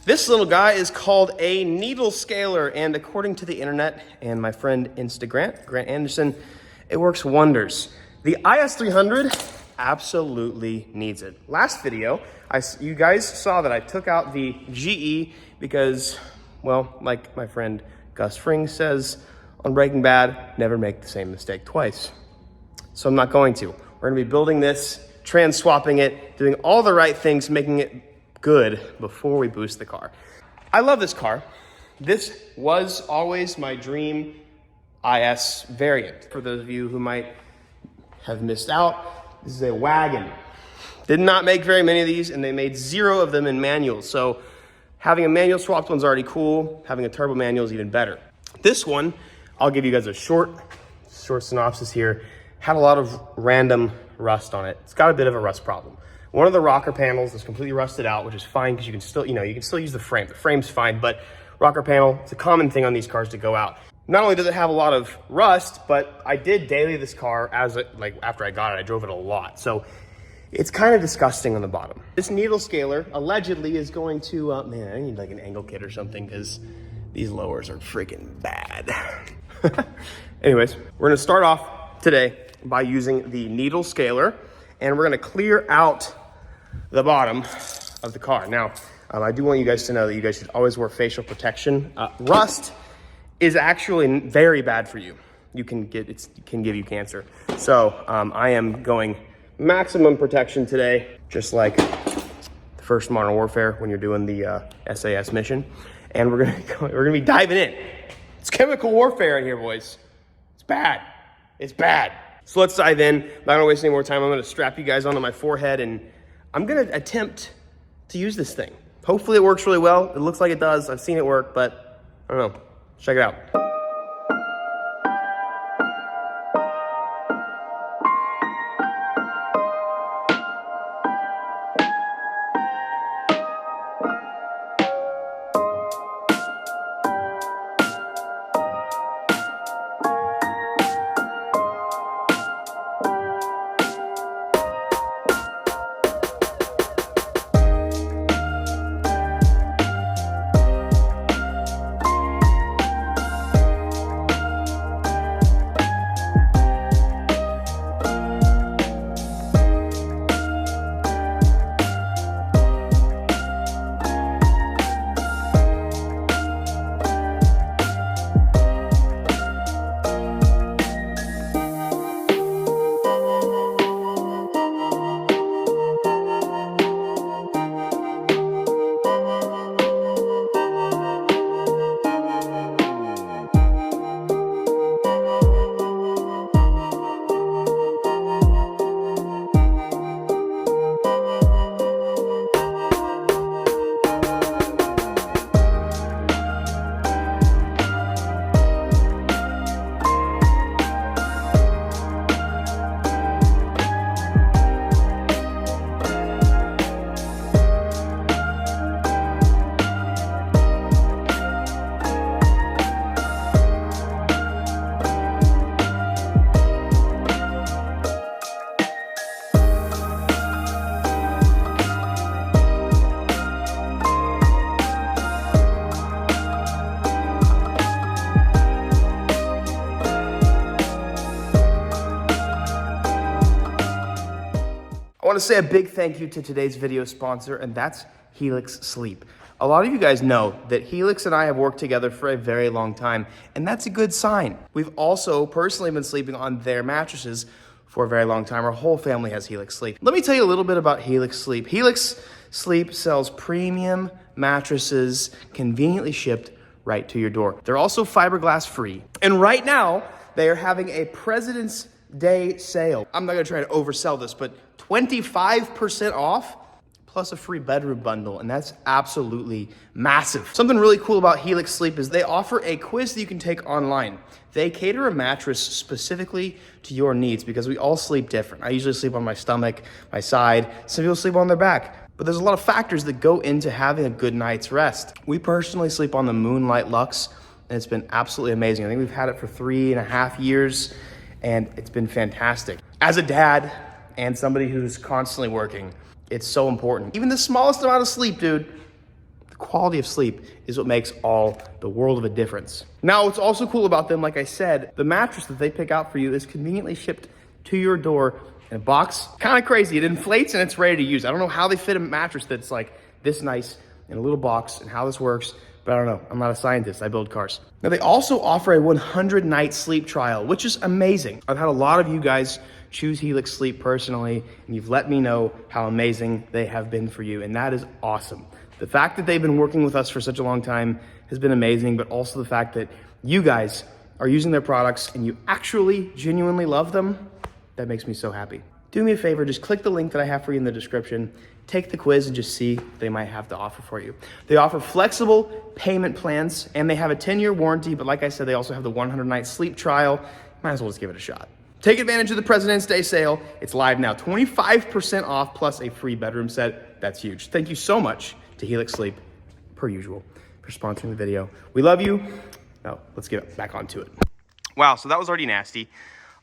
This little guy is called a needle scaler, and according to the internet and my friend Grant Anderson, it works wonders. The IS300 absolutely needs it. Last video, you guys saw that I took out the GE because, well, like my friend Gus Fring says on Breaking Bad, never make the same mistake twice. So I'm not going to. We're gonna be building this, trans-swapping it, doing all the right things, making it good before we boost the car. I love this car. This was always my dream IS variant. For those of you who might have missed out, this is a wagon. Did not make very many of these, and they made 0 of them in manual. So having a manual swapped one's already cool. Having a turbo manual is even better. This one, I'll give you guys a short synopsis here. Had a lot of random rust on it. It's got a bit of a rust problem. One of the rocker panels is completely rusted out, which is fine because you can still, you can still use the frame. The frame's fine, but rocker panel, it's a common thing on these cars to go out. Not only does it have a lot of rust, but I did daily this car after I got it, I drove it a lot. So it's kind of disgusting on the bottom. This needle scaler allegedly is going to, man, I need like an angle kit or something because these lowers are freaking bad. Anyways, we're gonna start off today by using the needle scaler, and we're gonna clear out the bottom of the car. Now, I do want you guys to know that you guys should always wear facial protection. Rust is actually very bad for you. It can give you cancer. So I am going maximum protection today, just like the first Modern Warfare when you're doing the SAS mission. And we're gonna be diving in. It's chemical warfare in here, boys. It's bad. It's bad. So let's dive in. I'm not gonna waste any more time. I'm gonna strap you guys onto my forehead, and I'm gonna attempt to use this thing. Hopefully it works really well. It looks like it does. I've seen it work, but I don't know. Check it out. I want to say a big thank you to today's video sponsor, and that's Helix Sleep. A lot of you guys know that Helix and I have worked together for a very long time, and that's a good sign. We've also personally been sleeping on their mattresses for a very long time. Our whole family has Helix Sleep. Let me tell you a little bit about Helix Sleep. Helix Sleep sells premium mattresses conveniently shipped right to your door. They're also fiberglass free. And right now, they are having a President's Day sale. I'm not gonna try to oversell this, but 25% off plus a free bedroom bundle, and that's absolutely massive. Something really cool about Helix Sleep is they offer a quiz that you can take online. They cater a mattress specifically to your needs because we all sleep different. I usually sleep on my stomach, my side. Some people sleep on their back. But there's a lot of factors that go into having a good night's rest. We personally sleep on the Moonlight Luxe, and it's been absolutely amazing. I think we've had it for 3.5 years, and it's been fantastic. As a dad and somebody who's constantly working, it's so important. Even the smallest amount of sleep, dude, The quality of sleep is what makes all the world of a difference. Now, what's also cool about them, like I said, the mattress that they pick out for you is conveniently shipped to your door in a box. Kind of crazy. It inflates and it's ready to use. I don't know how they fit a mattress that's like this nice in a little box and how this works, but I don't know. I'm not a scientist. I build cars. Now, they also offer a 100-night sleep trial, which is amazing. I've had a lot of you guys choose Helix Sleep personally, and you've let me know how amazing they have been for you, and that is awesome. The fact that they've been working with us for such a long time has been amazing, but also the fact that you guys are using their products and you actually genuinely love them, that makes me so happy. Do me a favor, just click the link that I have for you in the description, take the quiz and just see what they might have to offer for you. They offer flexible payment plans and they have a 10-year warranty, but like I said, they also have the 100-night sleep trial. Might as well just give it a shot. Take advantage of the President's Day sale. It's live now, 25% off plus a free bedroom set. That's huge. Thank you so much to Helix Sleep, per usual, for sponsoring the video. We love you. Now, let's get back onto it. Wow, so that was already nasty.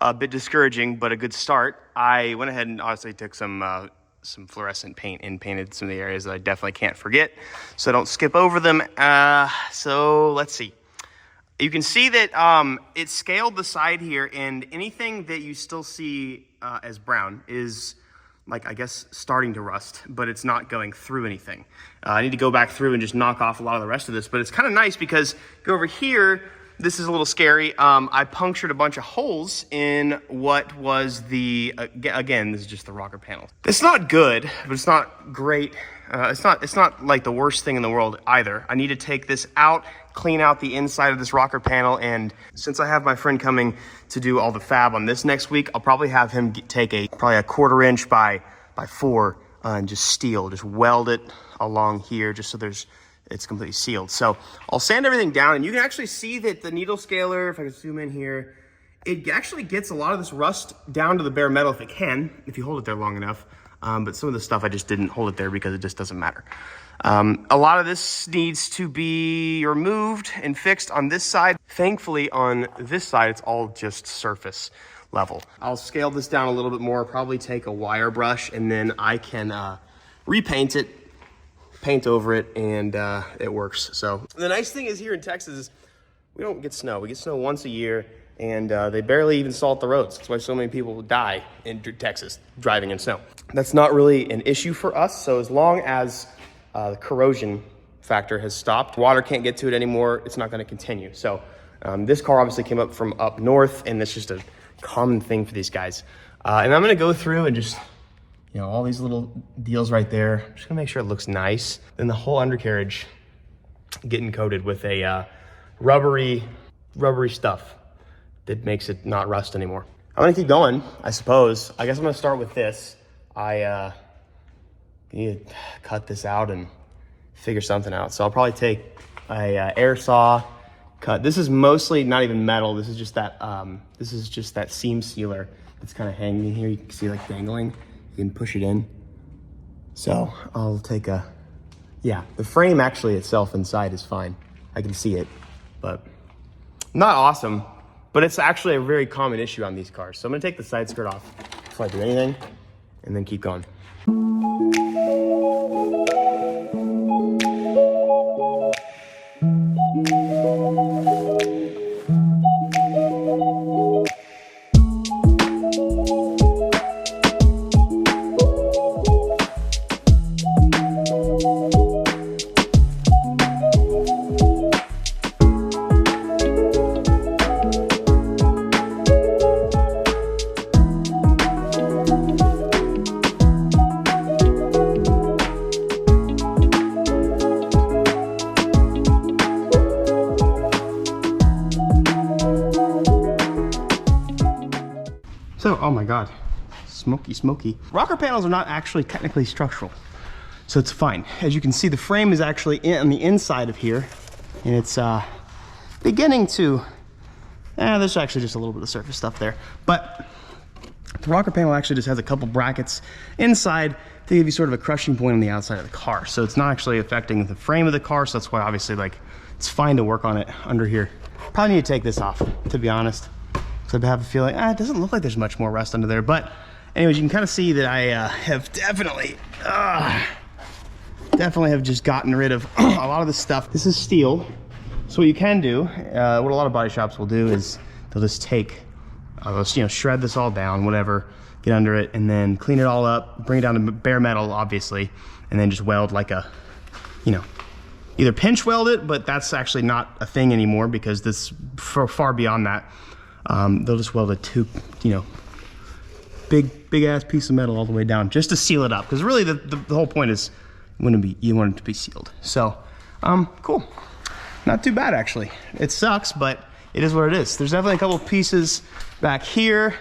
A bit discouraging, but a good start. I went ahead and honestly took some fluorescent paint and painted some of the areas that I definitely can't forget, so I don't skip over them. So let's see. You can see that it scaled the side here, and anything that you still see as brown is, like, I guess, starting to rust, but it's not going through anything. I need to go back through and just knock off a lot of the rest of this, but it's kind of nice because go over here, this is a little scary. I punctured a bunch of holes in what was the, again, this is just the rocker panel. It's not good, but it's not great. It's not like the worst thing in the world either. I need to take this out, clean out the inside of this rocker panel, and since I have my friend coming to do all the fab on this next week, I'll probably have him take probably a 1/4 inch by 4 and just steel, just weld it along here just so it's completely sealed. So I'll sand everything down, and you can actually see that the needle scaler, if I can zoom in here, it actually gets a lot of this rust down to the bare metal if you hold it there long enough. But some of the stuff I just didn't hold it there because it just doesn't matter. A lot of this needs to be removed and fixed on this side. Thankfully, on this side, it's all just surface level. I'll scale this down a little bit more, probably take a wire brush, and then I can repaint it, paint over it, and it works. So the nice thing is here in Texas is we don't get snow. We get snow once a year, and they barely even salt the roads. That's why so many people die in Texas driving in snow. That's not really an issue for us. So as long as the corrosion factor has stopped, water can't get to it anymore, it's not going to continue. So this car obviously came up from up north, and that's just a common thing for these guys. And I'm going to go through and just, you know, all these little deals right there. I'm just gonna make sure it looks nice. Then the whole undercarriage getting coated with a rubbery stuff that makes it not rust anymore. I'm gonna keep going, I suppose. I guess I'm gonna start with this. I need to cut this out and figure something out. So I'll probably take a air saw, cut. This is mostly not even metal. This is just that seam sealer that's kind of hanging here. You can see like dangling. You can push it in. So I'll take the frame actually itself inside is fine. I can see it, but not awesome, but it's actually a very common issue on these cars. So I'm gonna take the side skirt off before I do anything and then keep going. So, oh my God, smoky. Rocker panels are not actually technically structural, so it's fine. As you can see, the frame is actually on the inside of here, and it's beginning to, there's actually just a little bit of surface stuff there, but the rocker panel actually just has a couple brackets inside to give you sort of a crushing point on the outside of the car. So it's not actually affecting the frame of the car, so that's why obviously like it's fine to work on it under here. Probably need to take this off, to be honest. So I have a feeling, it doesn't look like there's much more rust under there. But anyways, you can kind of see that I have definitely definitely have just gotten rid of a lot of the stuff. This is steel. So what you can do, what a lot of body shops will do is they'll just take, shred this all down, whatever, get under it, and then clean it all up, bring it down to bare metal, obviously, and then just weld like a, either pinch weld it, but that's actually not a thing anymore because this far beyond that. They'll just weld a big ass piece of metal all the way down just to seal it up, because really the whole point is you want it to be sealed. So cool, not too bad actually. It sucks, but it is what it is. There's definitely a couple pieces back here.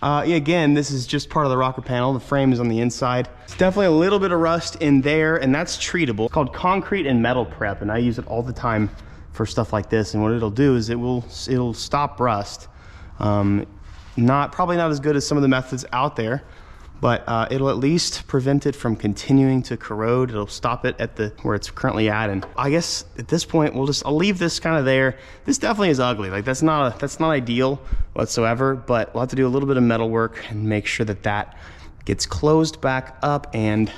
Again, this is just part of the rocker panel. The frame is on the inside. It's definitely a little bit of rust in there, and that's treatable. It's called concrete and metal prep, and I use it all the time for stuff like this. And what it'll do is it'll stop rust. Probably not as good as some of the methods out there, but it'll at least prevent it from continuing to corrode. It'll stop it at where it's currently at. And I guess at this point, I'll leave this kind of there. This definitely is ugly. Like that's not ideal whatsoever, but we'll have to do a little bit of metal work and make sure that gets closed back up and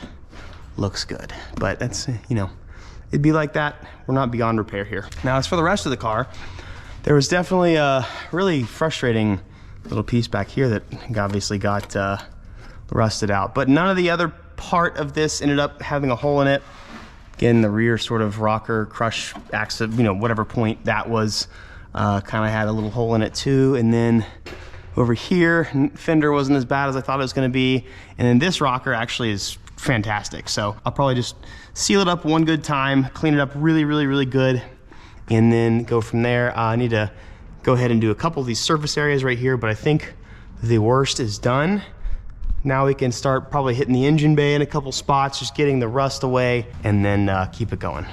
looks good. But that's, it'd be like that. We're not beyond repair here. Now, as for the rest of the car, there was definitely a really frustrating little piece back here that obviously got rusted out, but none of the other part of this ended up having a hole in it. Again, the rear sort of rocker crush axle, whatever point that was, kind of had a little hole in it too. And then over here, fender wasn't as bad as I thought it was going to be. And then this rocker actually is fantastic. So I'll probably just seal it up one good time, clean it up really, really, really good, and then go from there. I need to go ahead and do a couple of these surface areas right here, but I think the worst is done. Now we can start probably hitting the engine bay in a couple spots, just getting the rust away, and then keep it going.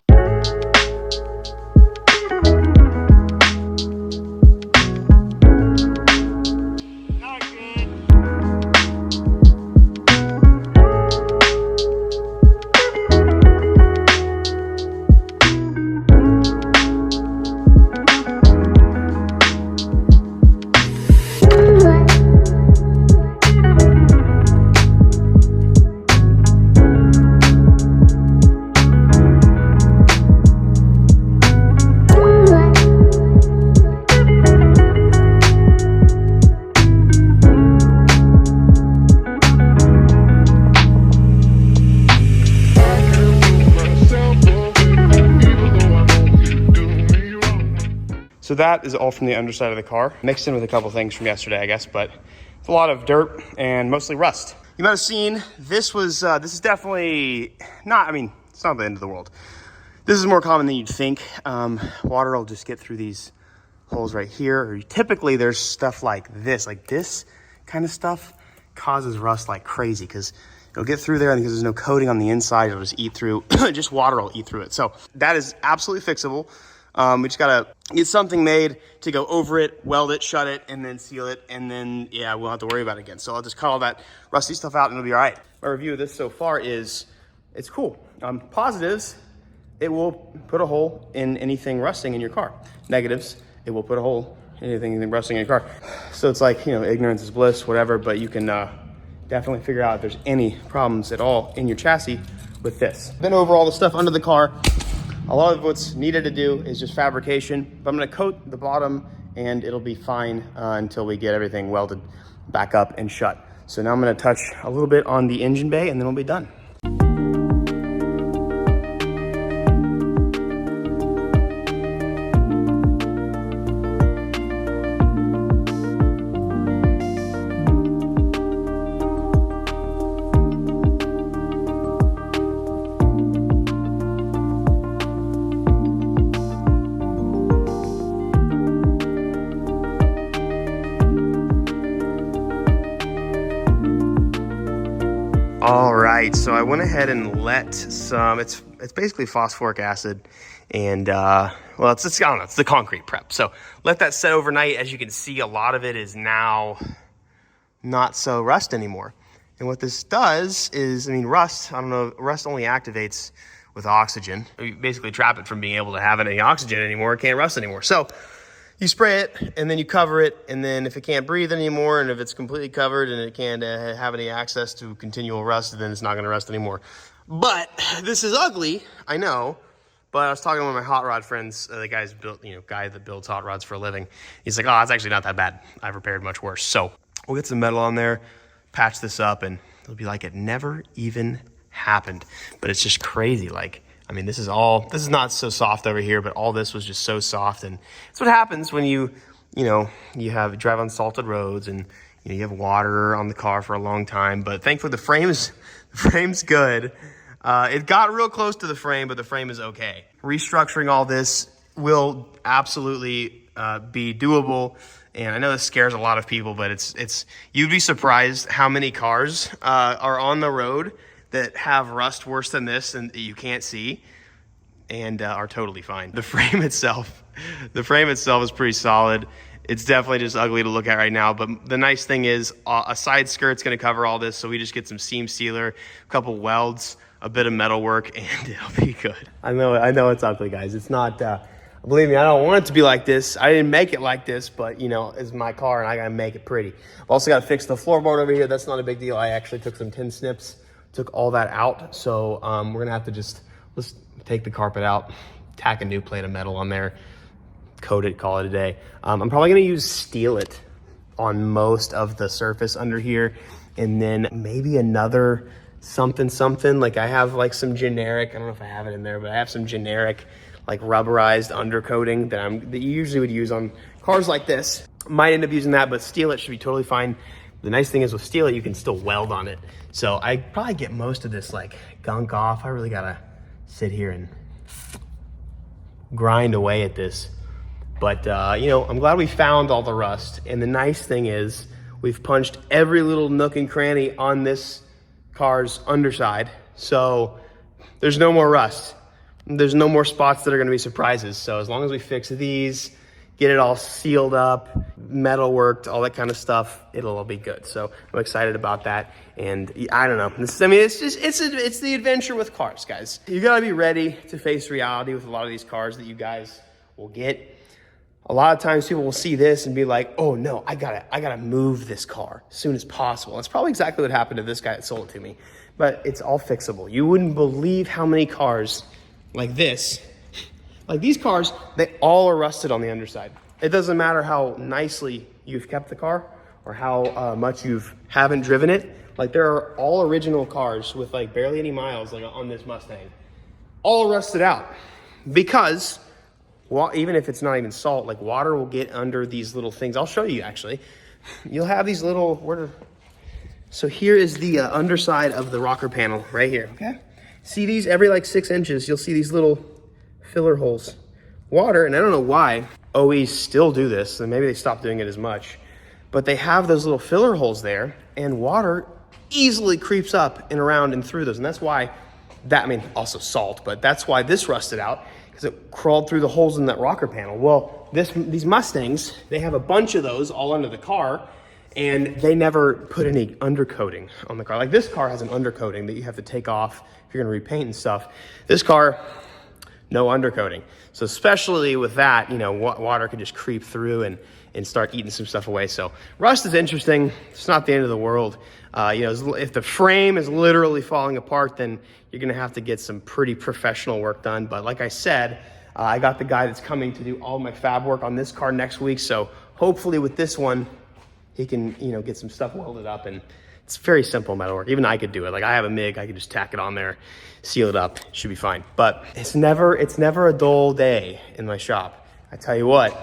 So that is all from the underside of the car, mixed in with a couple things from yesterday, I guess, but it's a lot of dirt and mostly rust. You might have seen, this is definitely not, it's not the end of the world. This is more common than you'd think. Water will just get through these holes right here. Or typically there's stuff like this kind of stuff causes rust like crazy because it'll get through there, and because there's no coating on the inside, it'll just eat through, just water will eat through it. So that is absolutely fixable. We just gotta get something made to go over it, weld it, shut it, and then seal it, and then, yeah, we'll have to worry about it again. So I'll just cut all that rusty stuff out and it'll be all right. My review of this so far is, it's cool. Positives, it will put a hole in anything rusting in your car. Negatives, it will put a hole in anything rusting in your car. So it's like, ignorance is bliss, whatever, but you can definitely figure out if there's any problems at all in your chassis with this. Been over all the stuff under the car. A lot of what's needed to do is just fabrication, but I'm gonna coat the bottom and it'll be fine until we get everything welded back up and shut. So now I'm gonna touch a little bit on the engine bay and then we'll be done. All right, so I went ahead and let some, it's basically phosphoric acid and, well, I don't know, it's the concrete prep. So let that set overnight. As you can see, a lot of it is now not so rust anymore. And what this does is, rust, rust only activates with oxygen. You basically trap it from being able to have any oxygen anymore. It can't rust anymore. So you spray it and then you cover it, and then if it can't breathe anymore and if it's completely covered and it can't have any access to continual rust, then it's not going to rust anymore. But this is ugly, I know. But I was talking to one of my hot rod friends, the guy's built, guy that builds hot rods for a living. He's like, oh, it's actually not that bad. I've repaired much worse. So we'll get some metal on there, patch this up, and it'll be like it never even happened. But it's just crazy. Like, I mean, this is not so soft over here, but all this was just so soft. And it's what happens when you drive on salted roads and you have water on the car for a long time. But thankfully the frame's good. It got real close to the frame, but the frame is okay. Restructuring all this will absolutely be doable. And I know this scares a lot of people, but you'd be surprised how many cars are on the road that have rust worse than this and you can't see and are totally fine. The frame itself is pretty solid. It's definitely just ugly to look at right now, but the nice thing is a side skirt's gonna cover all this, so we just get some seam sealer, a couple welds, a bit of metal work, and it'll be good. I know it's ugly, guys. It's not, believe me, I don't want it to be like this. I didn't make it like this, but it's my car and I gotta make it pretty. I've also gotta fix the floorboard over here. That's not a big deal. I actually took some tin snips, took all that out. So we're gonna have to let's take the carpet out, tack a new plate of metal on there, coat it, call it a day. I'm probably gonna use steel it on most of the surface under here, and then maybe another something. Like I have like some generic, I don't know if I have it in there, but I have some generic like rubberized undercoating that you usually would use on cars like this. Might end up using that, but steel it should be totally fine. The nice thing is with steel it, you can still weld on it. So I probably get most of this like gunk off. I really gotta sit here and grind away at this. But I'm glad we found all the rust. And the nice thing is we've punched every little nook and cranny on this car's underside. So there's no more rust. There's no more spots that are gonna be surprises. So as long as we fix these, get it all sealed up, metal worked, all that kind of stuff, it'll all be good. So I'm excited about that. And I don't know, it's the adventure with cars, guys. You gotta be ready to face reality with a lot of these cars that you guys will get. A lot of times people will see this and be like, oh no, I gotta move this car as soon as possible. That's probably exactly what happened to this guy that sold it to me. But it's all fixable. You wouldn't believe how many cars like this, like these cars, they all are rusted on the underside. It doesn't matter how nicely you've kept the car or how much you haven't driven it. Like there are all original cars with like barely any miles like on this Mustang, all rusted out because even if it's not even salt, like water will get under these little things. I'll show you actually. You'll have these little, so here is the underside of the rocker panel right here, okay? See these every like 6 inches, you'll see these little filler holes. Water, and I don't know why OEs still do this, and maybe they stopped doing it as much, but they have those little filler holes there, and water easily creeps up and around and through those. And that's why also salt, but that's why this rusted out, because it crawled through the holes in that rocker panel. Well, these Mustangs, they have a bunch of those all under the car, and they never put any undercoating on the car. Like this car has an undercoating that you have to take off if you're gonna repaint and stuff. This car, no undercoating. So especially with that, water could just creep through and start eating some stuff away. So rust is interesting. It's not the end of the world. If the frame is literally falling apart, then you're gonna have to get some pretty professional work done. But like I said, I got the guy that's coming to do all my fab work on this car next week. So hopefully with this one, he can, get some stuff welded up, and it's very simple metal work. Even I could do it. Like I have a MIG, I could just tack it on there, seal it up, it should be fine. But it's never a dull day in my shop. I tell you what, I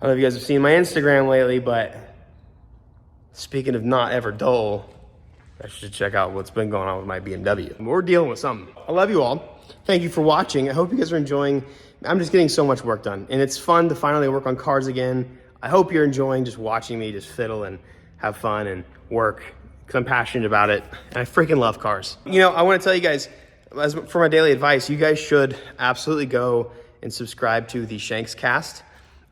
don't know if you guys have seen my Instagram lately, but speaking of not ever dull, I should check out what's been going on with my BMW. We're dealing with something. I love you all. Thank you for watching. I hope you guys are enjoying. I'm just getting so much work done, and it's fun to finally work on cars again. I hope you're enjoying just watching me just fiddle and have fun and work, because I'm passionate about it, and I freaking love cars. I want to tell you guys, for my daily advice, you guys should absolutely go and subscribe to the Shanks cast.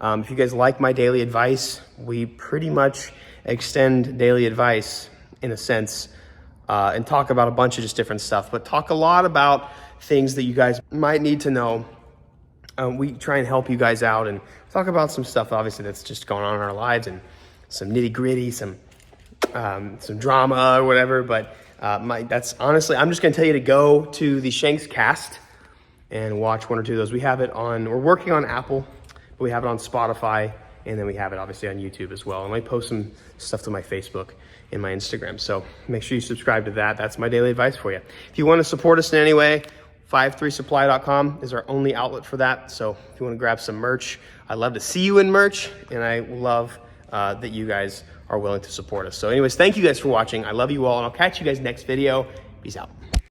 If you guys like my daily advice, we pretty much extend daily advice in a sense, and talk about a bunch of just different stuff, but talk a lot about things that you guys might need to know. We try and help you guys out and talk about some stuff, obviously, that's just going on in our lives, and some nitty gritty, some drama or whatever. But That's honestly, I'm just gonna tell you to go to the Shanks cast and watch one or two of those. We have it on, we're working on Apple, but we have it on Spotify, and then we have it obviously on YouTube as well. And I post some stuff to my Facebook and my Instagram. So make sure you subscribe to that. That's my daily advice for you. If you want to support us in any way, 53supply.com is our only outlet for that. So if you want to grab some merch, I love to see you in merch, and I love that you guys are willing to support us. So anyways, thank you guys for watching. I love you all, and I'll catch you guys next video. Peace out.